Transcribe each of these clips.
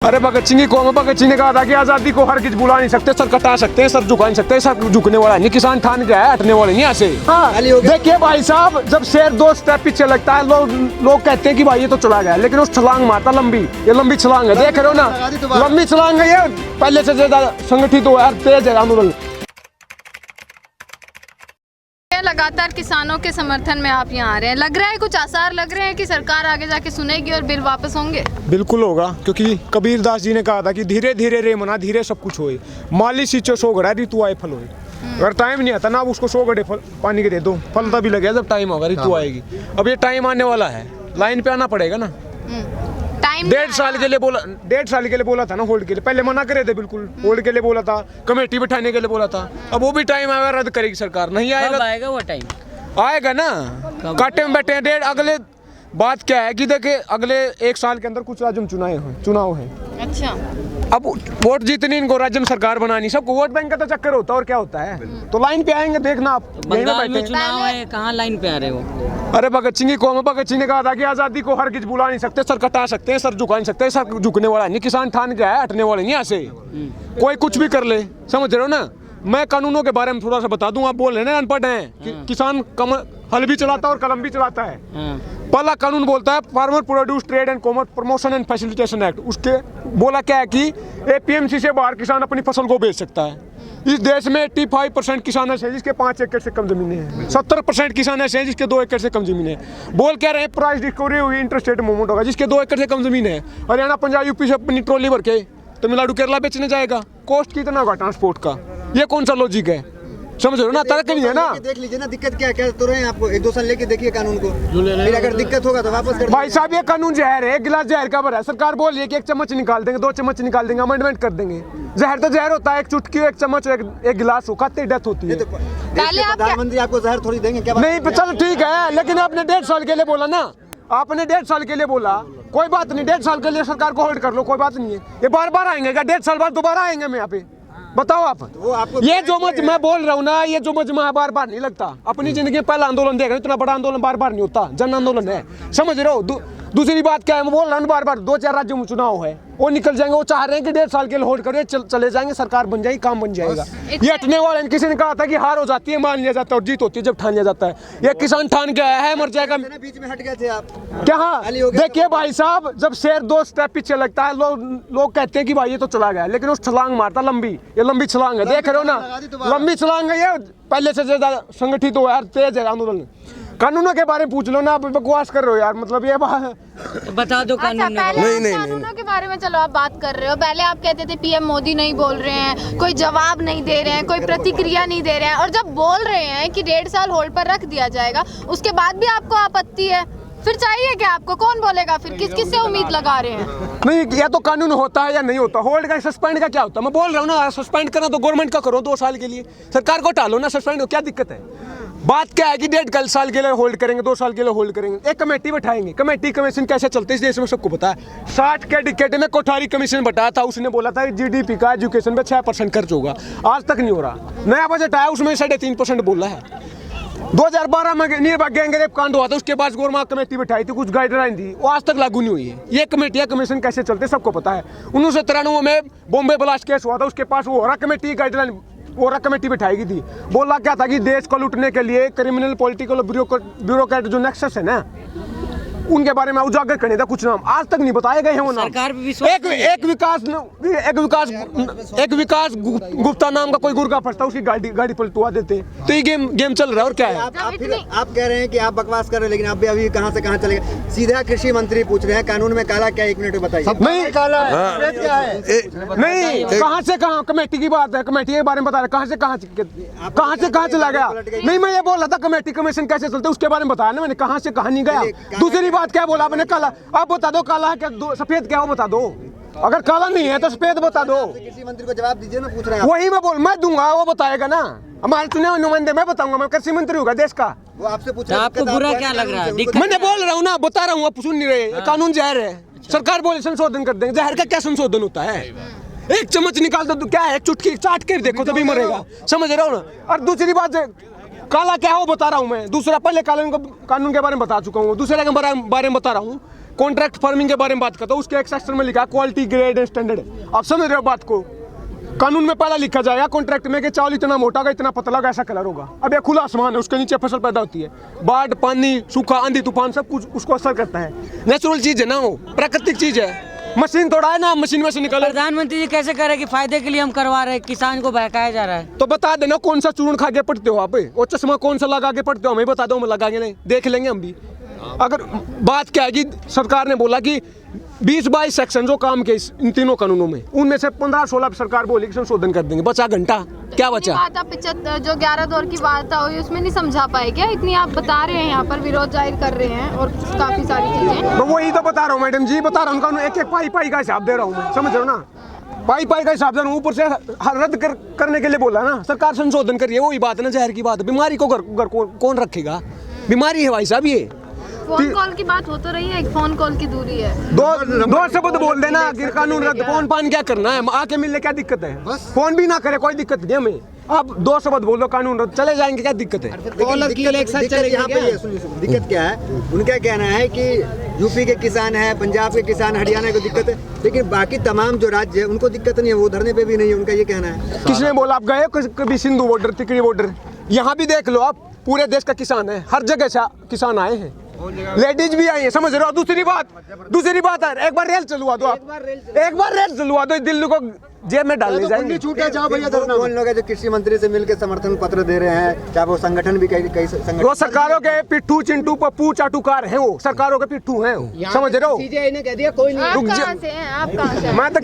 अरे भगत सिंह की कौम, भगत सिंह ने कहा था कि आजादी को हर किसी बुला नहीं सकते, सर कटा सकते हैं, सर झुका नहीं सकते, सर झुकने वाला नहीं, किसान ठान गया है, हटने वाले नहीं ऐसे। हाँ देखिए भाई साहब, जब शेर 2 स्टेप पीछे लगता है लोग कहते हैं कि भाई ये तो चला गया, लेकिन उस छलांग मारता लंबी, ये लंबी छलांग है, देख रहे हो ना, लंबी छलांग है, ये पहले से ज्यादा संगठित हो है, तेज है आंदोलन। लगातार किसानों के समर्थन में आप यहाँ आ रहे हैं, लग रहा है कुछ आसार लग रहे हैं कि सरकार आगे जाके सुनेगी और बिल वापस होंगे? बिल्कुल होगा, क्योंकि कबीर दास जी ने कहा था कि धीरे धीरे रे मना, धीरे सब कुछ होए, माली सींचो 100 घड़ा ऋतु आए फल होए। अगर टाइम नहीं आता ना, अब उसको 100 घड़े पानी के दे दो, फल तभी लगेगा जब टाइम होगा, ऋतु आएगी। अब ये टाइम आने वाला है, लाइन पे आना पड़ेगा ना। टाइम 1.5 साल के लिए बोला, 1.5 साल के लिए बोला था ना होल्ड के लिए, पहले मना करे थे बिल्कुल, होल्ड के लिए बोला था, कमेटी बिठाने के लिए बोला था, अब वो भी टाइम आएगा, रद्द करेगी सरकार, नहीं आएगा वो टाइम आएगा ना, काटे में बैठे हैं। अगले बात क्या है कि देखिए अगले 1 साल के अंदर कुछ राज्य में चुनाव है। अच्छा, अब वोट जीतनी इनको, राज्य में सरकार बनानी, सबको वोट बैंक का तो चक्कर होता है, और क्या होता है। तो लाइन पे आएंगे, देखना आप बंगाल में चुनाव है, कहाँ लाइन पे आ रहे हो? अरे भगत सिंह की कौम, भगत सिंह ने कहा था कि आजादी को हर किसी बुला नहीं सकते, सर कटा सकते हैं, सर झुका नहीं सकते, सर झुकने वाला नहीं, किसान ठान गया है, हटने वाले नहीं ऐसे। कोई कुछ भी कर ले, समझ रहे हो ना। मैं कानूनों के बारे में थोड़ा सा बता दूं, आप बोल रहे हैं ना अनपढ़ हैं कि किसान हल भी चलाता है और कलम भी चलाता है। पहला कानून बोलता है farmer produce trade and commerce promotion and facilitation act, उसके बोला क्या है कि एपीएमसी से बाहर किसान अपनी फसल को बेच सकता है। इस देश में 85% किसान ऐसे हैं जिसके 5 एकड़ से कम जमीनें हैं, 70% किसान ऐसे हैं जिसके 2 एकड़ से कम जमीनें हैं। बोल क्या रहे हैं, प्राइस डिस्कवरी हुई, इंटरस्टेट मूवमेंट होगा, जिसके 2 एकड़ से कम जमीन है, हरियाणा पंजाब यूपी से अपनी ट्रॉली भर के तमिलनाडु केरला बेचने जाएगा। कॉस्ट कितना होगा ट्रांसपोर्ट का, ये कौन सा लॉजिक है, समझ रहे हो ना। तर्क नहीं है ना। देख लीजिए ना, दिक्कत क्या क्या तो रहे हैं आपको, 1-2 साल लेके देखिए कानून को, फिर अगर दिक्कत होगा तो वापस कर। भाई साहब ये कानून जहर है, गिलास जहर का भरा है। सरकार बोल रही है कि 1 चम्मच निकाल देंगे, 2 चम्मच निकाल देंगे, अमेंडमेंट कर देंगे। जहर तो जहर होता है, 1 चुटकी 1 चम्मच एक गिलास हो, खाते ही डेथ होती है। पहले आप प्रधानमंत्री आपको जहर थोड़ी देंगे क्या? नहीं चल ठीक है, लेकिन आपने 1.5 साल के लिए बोला ना, आपने 1.5 साल के लिए बोला, कोई बात नहीं, 1.5 साल के लिए सरकार को होल्ड कर लो, कोई बात नहीं है। ये बार बार आएंगे क्या? 1.5 साल बाद दोबारा आएंगे मैं यहाँ पे, बताओ आप। वो आपको ये जो मैं बोल रहा हूँ ना, ये जो मजमा बार बार नहीं लगता। अपनी जिंदगी में पहला आंदोलन देख रहे हो, इतना बड़ा आंदोलन बार बार नहीं होता, जन आंदोलन है, समझ रहे हो। दूसरी बात क्या है, मैं बोल रहा हूँ बार बार, 2-4 राज्यों में चुनाव है, वो निकल जाएंगे, वो चाह रहे हैं कि 1.5 साल के लिए होल्ड करें, चले जाएंगे, सरकार बन जाएगी, काम बन जाएगा। ये हटने वाले, किसी ने कहा था कि हार हो जाती है, मान लिया जाता है, और जीत होती है जब ठान लिया जाता है। ये किसान ठान के आया है, मर जाएगा। बीच में हट गए थे आप क्या? हाँ देखिए भाई साहब, जब शेर 2 स्टेप पीछे लगता है लोग कहते हैं कि भाई ये तो चला गया, लेकिन उस छलांग मारता लंबी, ये लंबी छलांग है, देख रहे हो ना, लंबी छलांग है, ये पहले से ज्यादा संगठित हो यार, तेज है आंदोलन। कानूनों के बारे में पूछ लो ना, आप बकवास कर रहे हो यार, मतलब ये बता दो कानून। पहले कानूनों के बारे में चलो आप बात कर रहे हो, पहले आप कहते थे पीएम मोदी नहीं बोल रहे हैं, कोई जवाब नहीं दे रहे हैं, कोई प्रतिक्रिया नहीं दे रहे हैं, और जब बोल रहे हैं कि 1.5 साल होल्ड पर रख दिया जाएगा, उसके बाद भी आपको आपत्ति है, फिर चाहिए क्या आपको? कौन बोलेगा फिर? किस से उम्मीद लगा रहे हैं? नहीं, या तो कानून होता है या नहीं होता। होल्ड का सस्पेंड का क्या होता है? मैं बोल रहा हूँ ना, सस्पेंड करना तो गवर्नमेंट का करो 2 साल के लिए, सरकार को टालो ना, सस्पेंड हो, क्या दिक्कत है? बात क्या है कि 1.5 साल के लिए होल्ड करेंगे, 2 साल के लिए होल्ड करेंगे, एक कमेटी बैठाएंगे। कमेटी कमीशन कैसे चलते इस देश में सबको पता है। 60 के डिकेट में कोठारी कमीशन बैठाया था, उसने बोला था जीडीपी का एजुकेशन में 6% खर्च होगा, आज तक नहीं हो रहा। नया बजट आया, उसमें 3.5% बोला है। 2012 में निर्भया गैंगरेप कांड हुआ था, उसके बाद गवर्नमेंट कमेटी बैठाई थी, कुछ गाइडलाइन दी, वो आज तक लागू नहीं हुई है। ये कमेटियां कमीशन कैसे चलते सबको पता है। 1993 में बॉम्बे ब्लास्ट केस हुआ था, उसके पास वो और कमेटी गाइडलाइन, और कमेटी बैठाई थी। बोला क्या था कि देश को लूटने के लिए क्रिमिनल पॉलिटिकल ब्यूरोक्रेट जो नेक्सस है ना, उनके बारे में उजागर करने था कुछ नाम, आज तक नहीं बताए गए हैं वो नाम। एक विकास गुप्ता नाम का कोई गुर्गा फंसता, उसकी गाड़ी पलटवा देते। तो ये गेम चल रहा है, और क्या है। आप कह रहे हैं कि आप बकवास कर रहे हैं, लेकिन आप भी अभी कहां से कहां चले गए। सीधा कृषि मंत्री पूछ रहे हैं कानून में काला क्या, 1 मिनट में बताइए। नहीं काला है, क्या है? नहीं, कहां से कहां, कमेटी की बात है, कमेटी के बारे में बता रहे, कहां से कहां चला गया। नहीं, मैं ये बोल रहा था कमेटी कमीशन कैसे चलते, उसके बारे में बताया ना मैंने, कहां से कहां नहीं गया। दूसरी बात क्या बोला आपने, काला, आप बता दो काला है क्या, सफेद क्या, वो बता दो। अगर काला नहीं है तो सफेद बता दो। कृषि मंत्री को जवाब दीजिए ना, पूछ रहे हैं। वही मैं दूंगा, वो बताएगा ना, हमारे चुने हुए नुमाइंदे, मैं बताऊंगा, मैं कृषि मंत्री होगा देश का। वो आपसे पूछ रहे हैं, आपको बुरा क्या लग रहा है? मैंने बोल रहा हूँ ना, बता रहा हूँ, आप सुन नहीं रहे। कानून जहर है, सरकार बोले संशोधन कर देंगे, जहर का क्या संशोधन होता है? 1 चम्मच निकाल दो, क्या है, चुटकी चाट कर देखो तभी मरेगा, समझ रहे हो ना। और दूसरी बात, काला क्या है वो बता रहा हूँ मैं। दूसरा, पहले कानून के बारे में बता चुका हूँ, दूसरे के बारे में बता रहा हूँ। कॉन्ट्रैक्ट फार्मिंग के बारे में बात करता हूँ, उसके एक सेक्शन में लिखा है क्वालिटी ग्रेड एंड स्टैंडर्ड। आप समझ रहे हो बात को? कानून में पहला लिखा जाएगा कॉन्ट्रैक्ट में कि चावल इतना मोटा होगा, इतना पतला होगा, ऐसा कलर होगा। अब ये खुला आसमान है, उसके नीचे फसल पैदा होती है, बाढ़, पानी, सूखा, आंधी तूफान सब कुछ उसको असर करता है। नेचुरल चीज है ना, वो प्राकृतिक चीज है। मशीन थोड़ा है ना, मशीन में से निकाले। प्रधानमंत्री जी कैसे कह रहे हैं कि फायदे के लिए हम करवा रहे हैं, किसान को बहकाया जा रहा है? तो बता देना कौन सा चूर्ण खा के पढ़ते हो आप, और चश्मा कौन सा लगा के पढ़ते हो, हमें बता दो, हम लगाएंगे नहीं, देख लेंगे हम भी। अगर बात क्या है कि सरकार ने बोला कि 20-22 सेक्शन जो काम के इन तीनों कानूनों में, उनमें से 15-16 सरकार बोली कि संशोधन कर देंगे। बचा घंटा, क्या बचा? बात आप 75 जो 11 दौर की बात हुई उसमें नहीं समझा पाए क्या? इतनी आप बता रहे हैं, यहाँ पर विरोध जाहिर कर रहे हैं और काफी सारी चीजें। मैं वही तो बता रहा हूँ मैडम जी, बता रहा हूँ कानून, एक पाई का हिसाब दे रहा हूँ मैं, समझ रहे हो ना? पाई का हिसाब दे रहा हूँ, ऊपर से रद्द करने के लिए बोला ना सरकार, संशोधन करिए। वही बात है ना, जहर की बात। बीमारी को घर कौन रखेगा? बीमारी है भाई साहब ये। फोन कॉल की बात हो तो रही है, एक फोन कॉल की दूरी है। दो शब्द बोल देना कि कानून रद्द। फोन पान क्या करना है, आके मिलने क्या दिक्कत है? फोन भी ना करे कोई दिक्कत नहीं हमें। आप 2 शब्द बोलो कानून रद्द, चले जाएंगे, क्या दिक्कत है? दिक्कत क्या है? उनका कहना है कि यूपी के किसान है, पंजाब के किसान, हरियाणा को दिक्कत है, लेकिन बाकी तमाम जो राज्य है उनको दिक्कत नहीं है, वो धरने पे भी नहीं है, उनका ये कहना है। किसने बोला? आप गए कभी सिंधु बॉर्डर, तिकड़ी बॉर्डर? यहाँ भी देख लो आप, पूरे देश का किसान है, हर जगह से किसान आए हैं, लेडीज भी आई है, समझ रहे हो? दूसरी बात है, एक बार रेल चलवा दो, आप एक बार रेल चलवा दो, दिल्ली को जेब में डाल ले जाएंगे। छूटे जाओ भैया, कौन लोग हैं जो कृषि मंत्री से मिलकर समर्थन पत्र दे रहे हैं? चाहे वो संगठन भी कई संगठन, वो सरकारों के पिट्ठू, चिंटू, पप्पू, चाटुकार हैं, वो सरकारों के पिट्ठू हैं, समझ रहे हो? ने कह दिया कोई आप कहाँ से हैं? आप कहाँ से हैं? मैं तो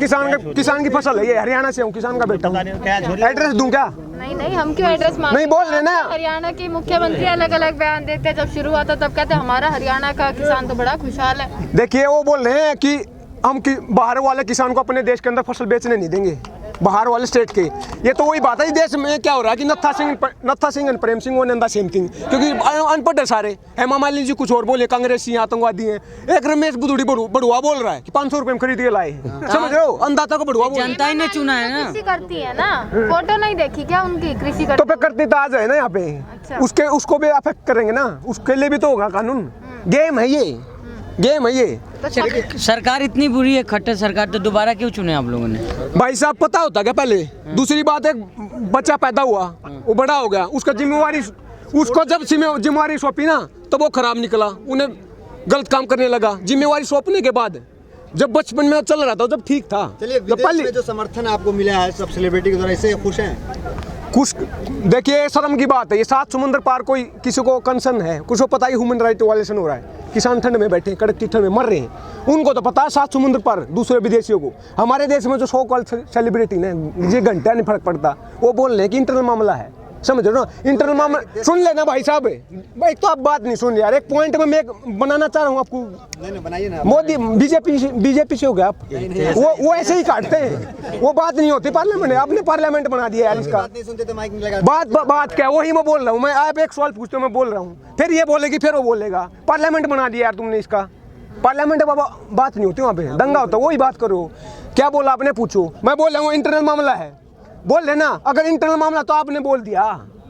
किसान की फसल है ये, हरियाणा से हूँ, किसान का बेटा हूँ। एड्रेस दूं क्या? नहीं, हम क्यों एड्रेस मांगते? नहीं बोल रहे ना। हरियाणा के मुख्यमंत्री अलग अलग बयान देते हैं, जब शुरू हुआ था तब कहते हैं हमारा हरियाणा का किसान तो बड़ा खुशहाल है। देखिए वो बोल रहे हैं कि हम बाहर वाले किसान को अपने देश के अंदर फसल बेचने नहीं देंगे, बाहर वाले स्टेट के। ये तो वही बात है, देश में क्या हो रहा है कि नत्था सिंह एंड प्रेम सिंह, वो नंदा सेम थिंग, क्योंकि अनपढ़ है सारे। हेमा मालिनी जी कुछ और बोले, कांग्रेसी आतंकवादी हैं। एक रमेश बुदुड़ी बड़ुआ बोल रहा है कि 500 रुपए में खरीद के लाए हैं, समझ रहे हो? अंदाता को बड़ुआ बोल, जनता ही ने चुना है ना। कृषि करती है ना, फोटो नहीं देखी क्या उनकी? कृषि तो पे करती तो आज है ना यहाँ पे। अच्छा। उसको भी अफेक्ट करेंगे ना, उसके लिए भी तो होगा कानून। गेम है ये, गेम है ये। सरकार इतनी बुरी है, खट्टर सरकार, तो दोबारा क्यों चुने आप लोगों ने? भाई साहब पता होता क्या पहले? दूसरी बात, एक बच्चा पैदा हुआ, वो बड़ा हो गया, उसका जिम्मेवारी, उसको जब जिम्मेवारी सौंपी ना तो वो खराब निकला, उन्हें गलत काम करने लगा। जिम्मेवारी सौंपने के बाद जब बचपन में चल रहा था, जब ठीक था। चलिए, विदेश में जो समर्थन आपको मिला है सब सेलिब्रिटी के द्वारा, इससे खुश हैं? कुछ देखिए, शर्म की बात है, ये 7 समुंदर पार कोई किसी को कंसर्न है? कुछ को पता ही ह्यूमन राइट वायलेशन हो रहा है, किसान ठंड में बैठे, कड़कती ठंड में मर रहे हैं, उनको तो पता है 7 समुंदर पार दूसरे विदेशियों को। हमारे देश में जो सो कॉल्ड सेलिब्रिटी ने, ये घंटा नहीं फर्क पड़ता, वो बोल रहे हैं कि इंटरनल मामला है, समझ रहे हो ना? इंटरनल मामला सुन लेना भाई साहब, भाई तो आप बात नहीं सुन यार। एक पॉइंट में मैं बनाना चाह रहा हूँ आपको। नहीं बनाइए ना। मोदी बीजेपी से हो गया आप, वो ऐसे ही काटते हैं, वो बात नहीं होती पार्लियामेंट में। आपने पार्लियामेंट बना दिया यार इसका। बात नहीं सुनते तो माइक में लगा। बात क्या, वही मैं बोल रहा हूँ। मैं आप एक सवाल पूछते हो, मैं बोल रहा हूँ, फिर ये बोलेगी, फिर वो बोलेगा। पार्लियामेंट बना दिया यार तुमने इसका। पार्लियामेंट बाबा बात नहीं होती वहाँ पे, दंगा होता, वही बात करो। क्या बोला आपने, पूछो। मैं बोल रहा हूँ इंटरनल मामला है, बोल रहे ना। अगर इंटरनल मामला तो आपने बोल दिया,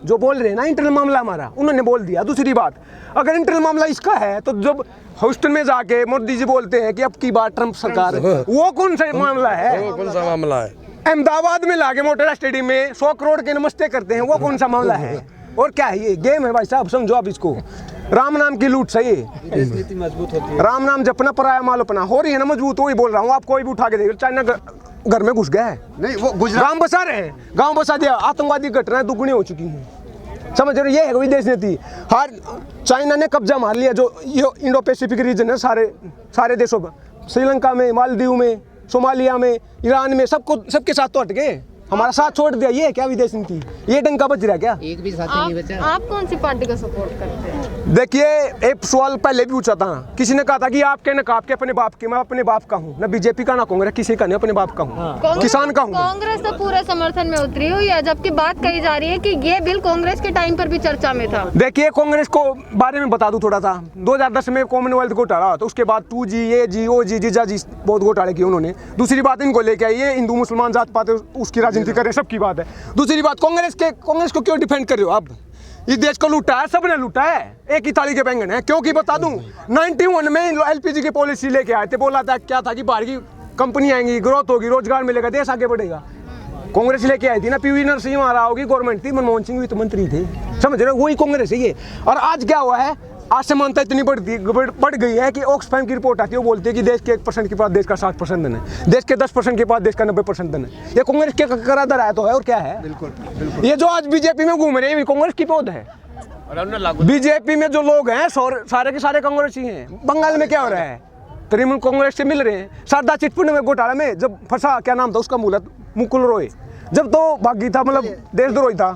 जो बोल रहे हैं ना इंटरनल मामला हमारा, उन्होंने बोल दिया। दूसरी बात, अगर इंटरनल मामला इसका है तो जब ह्यूस्टन में जाके मोदी जी बोलते हैं कि अब की बात ट्रंप सरकार, वो कौन सा मामला है? वो कौन सा मामला है? अहमदाबाद में लाके मोटेरा स्टेडियम में 100 करोड़ के नमस्ते करते हैं, वो कौन सा मामला है? और क्या है ये? गेम है भाई साहब, समझो आप इसको। राम नाम की लूट सही है, नीति मजबूत होती है। राम नाम जपना पराया माल अपना, हो रही है ना मजबूत। वही बोल रहा हूँ, आप कोई भी उठा के देखो, चाइना घर में घुस गया है, नहीं वो गुजरात गांव बसा रहे हैं, गांव बसा दिया। आतंकवादी घटनाएं दुगुनी हो चुकी हैं, समझ रहे हो? ये है विदेश नीति। हर चाइना ने कब्जा मार लिया जो इंडो पैसिफिक रीजन है, सारे देशों पर, श्रीलंका में, मालदीव में, सोमालिया में, ईरान में, सबके साथ तो हट गए, हमारा साथ छोड़ दिया। ये क्या विदेश नीति? ये डंका बच रहा क्या? एक भी साथी नहीं बचा। आप कौन सी पार्टी का सपोर्ट करते हैं? देखिए, एक सवाल पहले भी पूछा था, किसी ने कहा था कि आपके न आपके अपने बाप के। मैं अपने बाप का हूँ, ना बीजेपी का, ना कांग्रेस, किसी का नहीं, अपने बाप का हूँ, किसान का हूँ। कांग्रेस तो पूरे समर्थन में उतरी हुई है, जबकि बात कही जा रही है कि ये बिल कांग्रेस के टाइम पर भी चर्चा में था। देखिए, कांग्रेस को बारे में बता दूं थोड़ा सा। 2010 में कॉमनवेल्थ घोटाला, तो उसके बाद 2G, AG, OG, जीजाजी बहुत घोटाले किए उन्होंने। दूसरी बात, इनको लेके आइए हिंदू मुसलमान जात पात उसकी राजनीति करें, सबकी बात है। दूसरी बात, कांग्रेस को क्यों डिफेंड कर रहे हो आप? इस देश को लूटा है, सबने लूटा है, एक ही थाली के बैंगन है। क्योंकि बता दूं 91 में एलपीजी की पॉलिसी लेके आए थे, बोला था क्या था कि बाहर की कंपनी आएंगी, ग्रोथ होगी, रोजगार मिलेगा, देश आगे बढ़ेगा। कांग्रेस लेके आई थी ना, पीवी नरसिम्हा राव की गवर्नमेंट थी, मनमोहन सिंह वित्त मंत्री थे, समझ रहे हो, वही कांग्रेस है ये। और आज क्या हुआ है, असमानता इतनी बढ़ गई है कि ऑक्सफैम की रिपोर्ट आती है, वो बोलती है कि देश के 1% के पास देश का 60% धन है, देश के 10% के पास देश का 90% धन है। ये कांग्रेस के कराधार आया तो है, और क्या है। बिल्कुल। ये जो आज बीजेपी में घूम रहे हैं, ये कांग्रेस की पौध है। बीजेपी में जो लोग हैं सारे के सारे कांग्रेस ही हैं। बंगाल में क्या हो रहा है, तृणमूल कांग्रेस से मिल रहे हैं। शारदा चिटफंड में घोटाला में जब फंसा, क्या नाम था उसका, मुकुल रॉय, जब तो भागी था, मतलब देशद्रोही था।